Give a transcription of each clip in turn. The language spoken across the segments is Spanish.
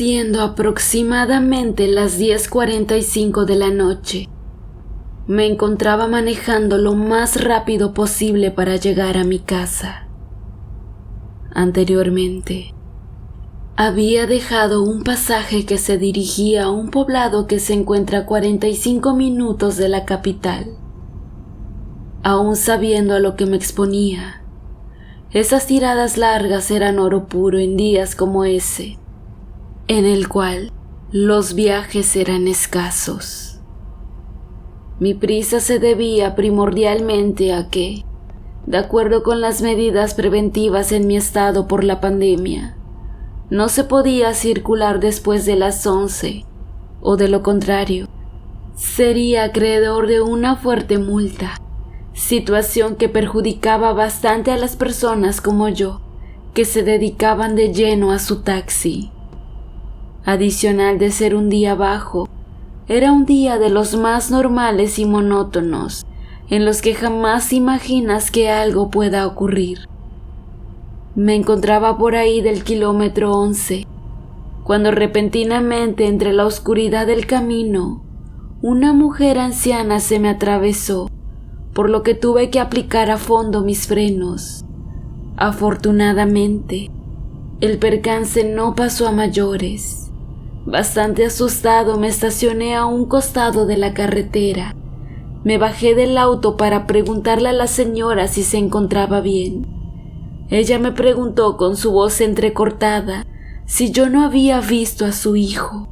Siendo aproximadamente las 10:45 de la noche, me encontraba manejando lo más rápido posible para llegar a mi casa. Anteriormente, había dejado un pasaje que se dirigía a un poblado que se encuentra a 45 minutos de la capital. Aún sabiendo a lo que me exponía, esas tiradas largas eran oro puro en días como ese, en el cual los viajes eran escasos. Mi prisa se debía primordialmente a que, de acuerdo con las medidas preventivas en mi estado por la pandemia, no se podía circular después de las 11, o de lo contrario, sería acreedor de una fuerte multa, situación que perjudicaba bastante a las personas como yo, que se dedicaban de lleno a su taxi. Adicional de ser un día bajo, era un día de los más normales y monótonos, en los que jamás imaginas que algo pueda ocurrir. Me encontraba por ahí del kilómetro 11, cuando repentinamente entre la oscuridad del camino, una mujer anciana se me atravesó, por lo que tuve que aplicar a fondo mis frenos. Afortunadamente, el percance no pasó a mayores. Bastante asustado me estacioné a un costado de la carretera. Me bajé del auto para preguntarle a la señora si se encontraba bien. Ella me preguntó con su voz entrecortada si yo no había visto a su hijo.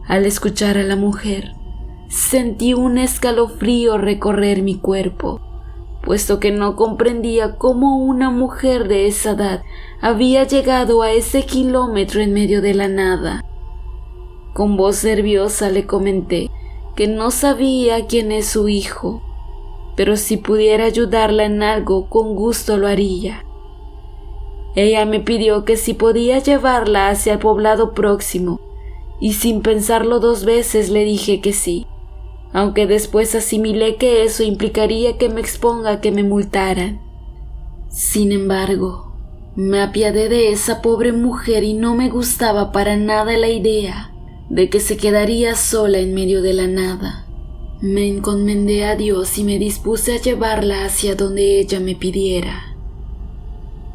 Al escuchar a la mujer, sentí un escalofrío recorrer mi cuerpo, puesto que no comprendía cómo una mujer de esa edad había llegado a ese kilómetro en medio de la nada. Con voz nerviosa le comenté que no sabía quién es su hijo, pero si pudiera ayudarla en algo, con gusto lo haría. Ella me pidió que si podía llevarla hacia el poblado próximo, y sin pensarlo 2 veces le dije que sí, aunque después asimilé que eso implicaría que me exponga a que me multaran. Sin embargo, me apiadé de esa pobre mujer y no me gustaba para nada la idea de que se quedaría sola en medio de la nada. Me encomendé a Dios y me dispuse a llevarla hacia donde ella me pidiera.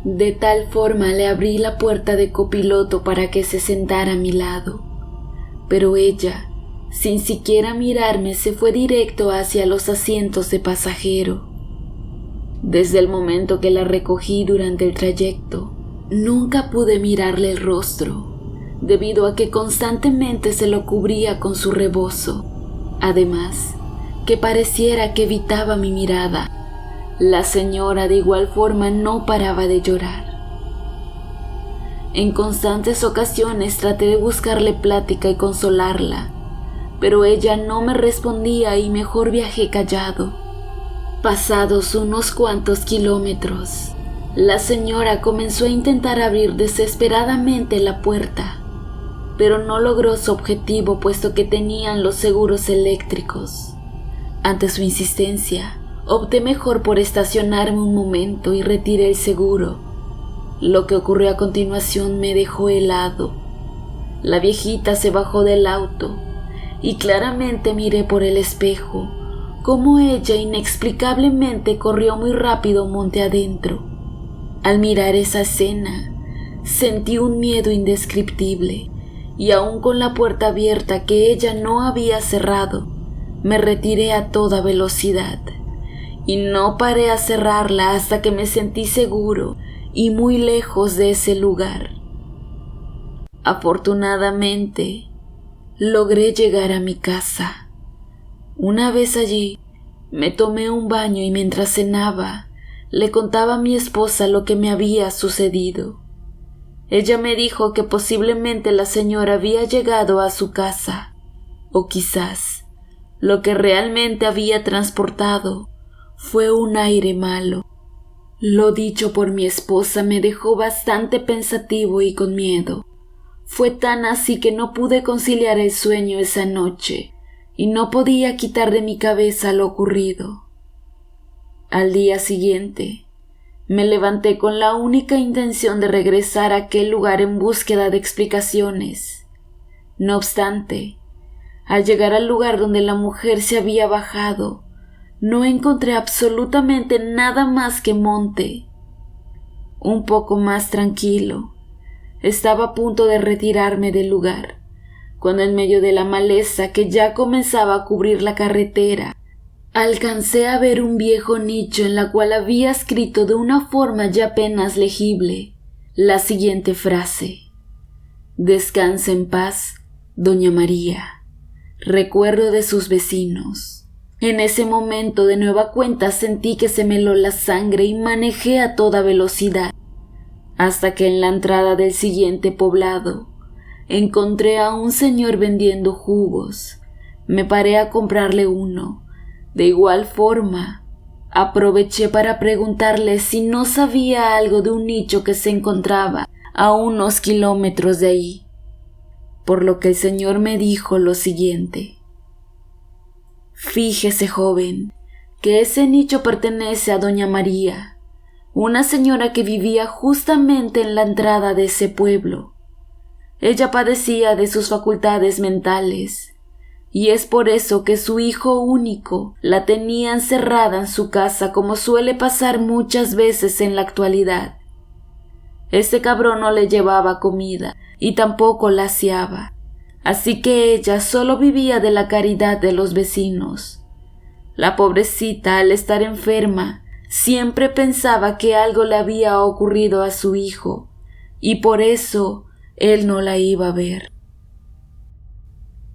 De tal forma le abrí la puerta de copiloto para que se sentara a mi lado, pero ella, sin siquiera mirarme, se fue directo hacia los asientos de pasajero. Desde el momento que la recogí durante el trayecto, nunca pude mirarle el rostro, debido a que constantemente se lo cubría con su rebozo. Además, que pareciera que evitaba mi mirada. La señora de igual forma no paraba de llorar. En constantes ocasiones traté de buscarle plática y consolarla, pero ella no me respondía y mejor viajé callado. Pasados unos cuantos kilómetros, la señora comenzó a intentar abrir desesperadamente la puerta, pero no logró su objetivo puesto que tenían los seguros eléctricos. Ante su insistencia, opté mejor por estacionarme un momento y retiré el seguro. Lo que ocurrió a continuación me dejó helado. La viejita se bajó del auto y claramente miré por el espejo cómo ella inexplicablemente corrió muy rápido monte adentro. Al mirar esa escena, sentí un miedo indescriptible y aún con la puerta abierta que ella no había cerrado, me retiré a toda velocidad y no paré a cerrarla hasta que me sentí seguro y muy lejos de ese lugar. Afortunadamente, logré llegar a mi casa. Una vez allí, me tomé un baño y mientras cenaba, le contaba a mi esposa lo que me había sucedido. Ella me dijo que posiblemente la señora había llegado a su casa, o quizás lo que realmente había transportado fue un aire malo. Lo dicho por mi esposa me dejó bastante pensativo y con miedo. Fue tan así que no pude conciliar el sueño esa noche y no podía quitar de mi cabeza lo ocurrido. Al día siguiente, me levanté con la única intención de regresar a aquel lugar en búsqueda de explicaciones, No obstante, al llegar al lugar donde la mujer se había bajado, no encontré absolutamente nada más que monte. Un poco más tranquilo, estaba a punto de retirarme del lugar, cuando en medio de la maleza que ya comenzaba a cubrir la carretera, alcancé a ver un viejo nicho en la cual había escrito de una forma ya apenas legible la siguiente frase: «Descansa en paz, Doña María. Recuerdo de sus vecinos». En ese momento de nueva cuenta sentí que se me heló la sangre y manejé a toda velocidad, hasta que en la entrada del siguiente poblado encontré a un señor vendiendo jugos. Me paré a comprarle uno. De igual forma, aproveché para preguntarle si no sabía algo de un nicho que se encontraba a unos kilómetros de ahí, por lo que el señor me dijo lo siguiente: «Fíjese, joven, que ese nicho pertenece a Doña María, una señora que vivía justamente en la entrada de ese pueblo. Ella padecía de sus facultades mentales, y es por eso que su hijo único la tenía encerrada en su casa, como suele pasar muchas veces en la actualidad. Ese cabrón no le llevaba comida y tampoco la aseaba, así que ella solo vivía de la caridad de los vecinos. La pobrecita, al estar enferma, siempre pensaba que algo le había ocurrido a su hijo, y por eso él no la iba a ver.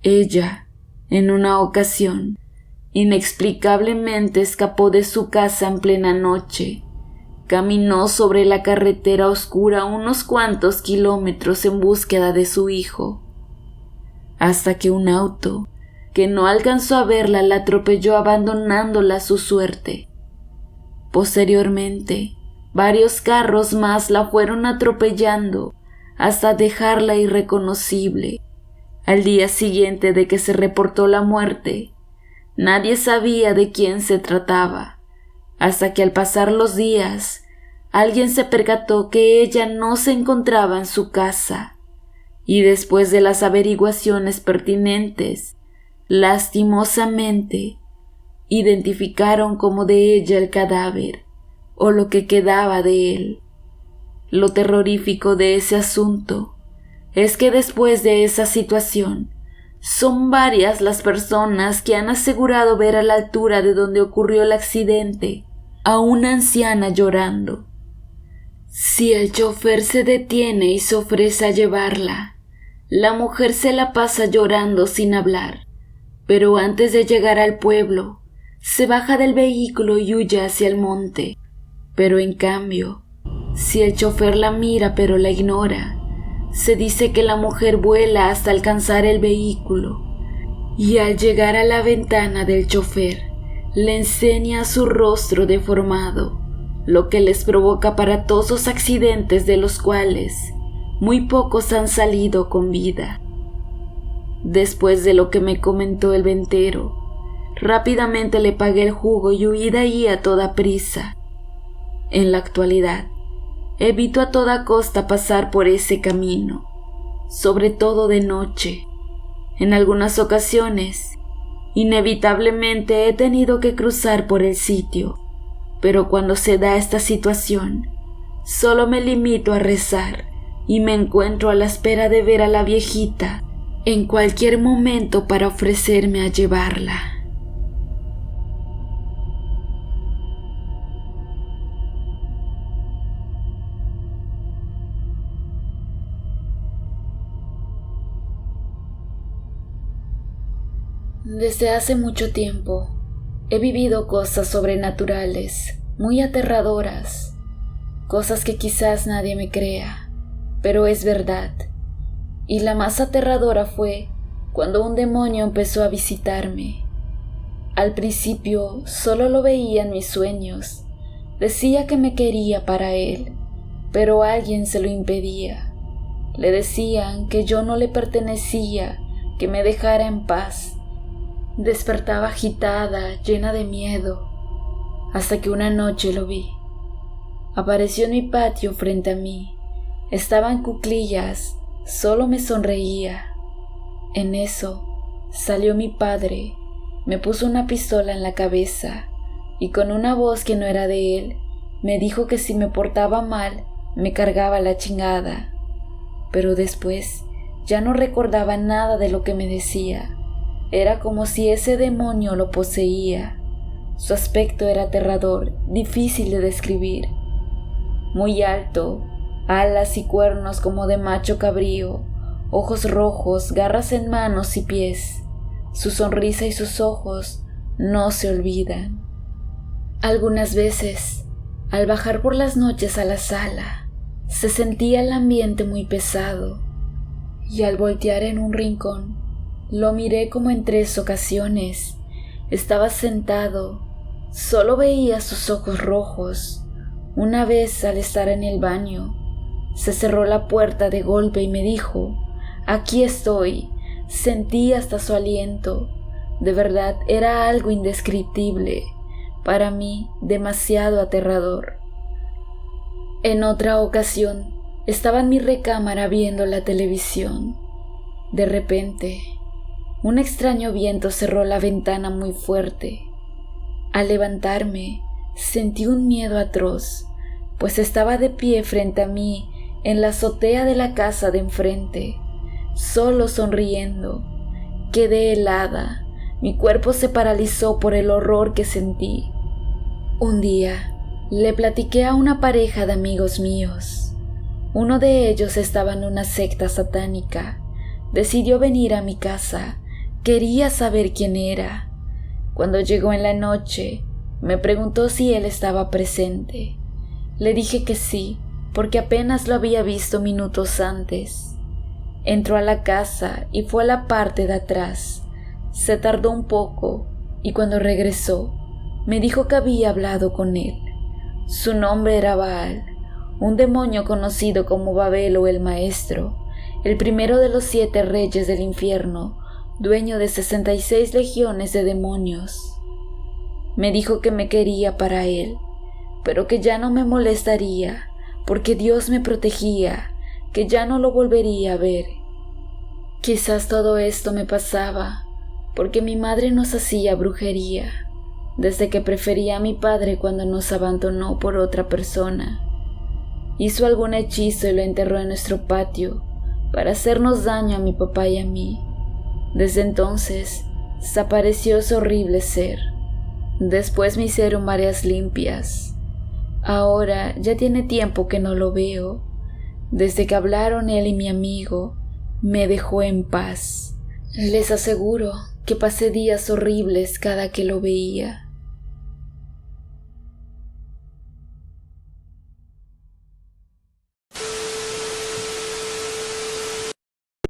Ella, en una ocasión, inexplicablemente escapó de su casa en plena noche. Caminó sobre la carretera oscura unos cuantos kilómetros en búsqueda de su hijo, hasta que un auto, que no alcanzó a verla, la atropelló abandonándola a su suerte. Posteriormente, varios carros más la fueron atropellando hasta dejarla irreconocible. Al día siguiente de que se reportó la muerte, nadie sabía de quién se trataba, hasta que al pasar los días, alguien se percató que ella no se encontraba en su casa, y después de las averiguaciones pertinentes, lastimosamente, identificaron como de ella el cadáver, o lo que quedaba de él. Lo terrorífico de ese asunto es que después de esa situación, son varias las personas que han asegurado ver a la altura de donde ocurrió el accidente a una anciana llorando. Si el chofer se detiene y se ofrece a llevarla, la mujer se la pasa llorando sin hablar, pero antes de llegar al pueblo, se baja del vehículo y huye hacia el monte. Pero en cambio, si el chofer la mira pero la ignora, se dice que la mujer vuela hasta alcanzar el vehículo y al llegar a la ventana del chofer le enseña su rostro deformado, lo que les provoca aparatosos accidentes de los cuales muy pocos han salido con vida. Después de lo que me comentó el ventero, rápidamente le pagué el jugo y huí de ahí a toda prisa. En la actualidad, evito a toda costa pasar por ese camino, sobre todo de noche. En algunas ocasiones, inevitablemente he tenido que cruzar por el sitio, pero cuando se da esta situación, solo me limito a rezar y me encuentro a la espera de ver a la viejita en cualquier momento para ofrecerme a llevarla. Desde hace mucho tiempo he vivido cosas sobrenaturales, muy aterradoras, cosas que quizás nadie me crea, pero es verdad. Y la más aterradora fue cuando un demonio empezó a visitarme. Al principio solo lo veía en mis sueños, decía que me quería para él, pero alguien se lo impedía. Le decían que yo no le pertenecía, que me dejara en paz. Despertaba agitada, llena de miedo, hasta que una noche lo vi. Apareció en mi patio frente a mí. Estaba en cuclillas, solo me sonreía. En eso salió mi padre, me puso una pistola en la cabeza y con una voz que no era de él, me dijo que si me portaba mal, me cargaba la chingada. Pero después ya no recordaba nada de lo que me decía. Era como si ese demonio lo poseía. Su aspecto era aterrador, difícil de describir. Muy alto, alas y cuernos como de macho cabrío, ojos rojos, garras en manos y pies. Su sonrisa y sus ojos no se olvidan. Algunas veces, al bajar por las noches a la sala, se sentía el ambiente muy pesado, y al voltear en un rincón, lo miré como en 3 ocasiones. Estaba sentado, solo veía sus ojos rojos. Una vez, al estar en el baño, se cerró la puerta de golpe y me dijo: «Aquí estoy». Sentí hasta su aliento. De verdad, era algo indescriptible. Para mí, demasiado aterrador. En otra ocasión, estaba en mi recámara viendo la televisión. De repente, un extraño viento cerró la ventana muy fuerte. Al levantarme, sentí un miedo atroz, pues estaba de pie frente a mí en la azotea de la casa de enfrente, solo sonriendo. Quedé helada, mi cuerpo se paralizó por el horror que sentí. Un día, le platiqué a una pareja de amigos míos. Uno de ellos estaba en una secta satánica. Decidió venir a mi casa. Quería saber quién era. Cuando llegó en la noche, me preguntó si él estaba presente. Le dije que sí, porque apenas lo había visto minutos antes. Entró a la casa y fue a la parte de atrás. Se tardó un poco y cuando regresó, me dijo que había hablado con él. Su nombre era Baal, un demonio conocido como Babel o el Maestro, el primero de los 7 reyes del infierno, dueño de 66 legiones de demonios. Me dijo que me quería para él, pero que ya no me molestaría, porque Dios me protegía, que ya no lo volvería a ver. Quizás todo esto me pasaba porque mi madre nos hacía brujería, desde que prefería a mi padre cuando nos abandonó por otra persona. Hizo algún hechizo y lo enterró en nuestro patio para hacernos daño a mi papá y a mí. Desde entonces desapareció ese horrible ser. Después me hicieron varias limpias. Ahora ya tiene tiempo que no lo veo. Desde que hablaron él y mi amigo, me dejó en paz. Les aseguro que pasé días horribles cada que lo veía.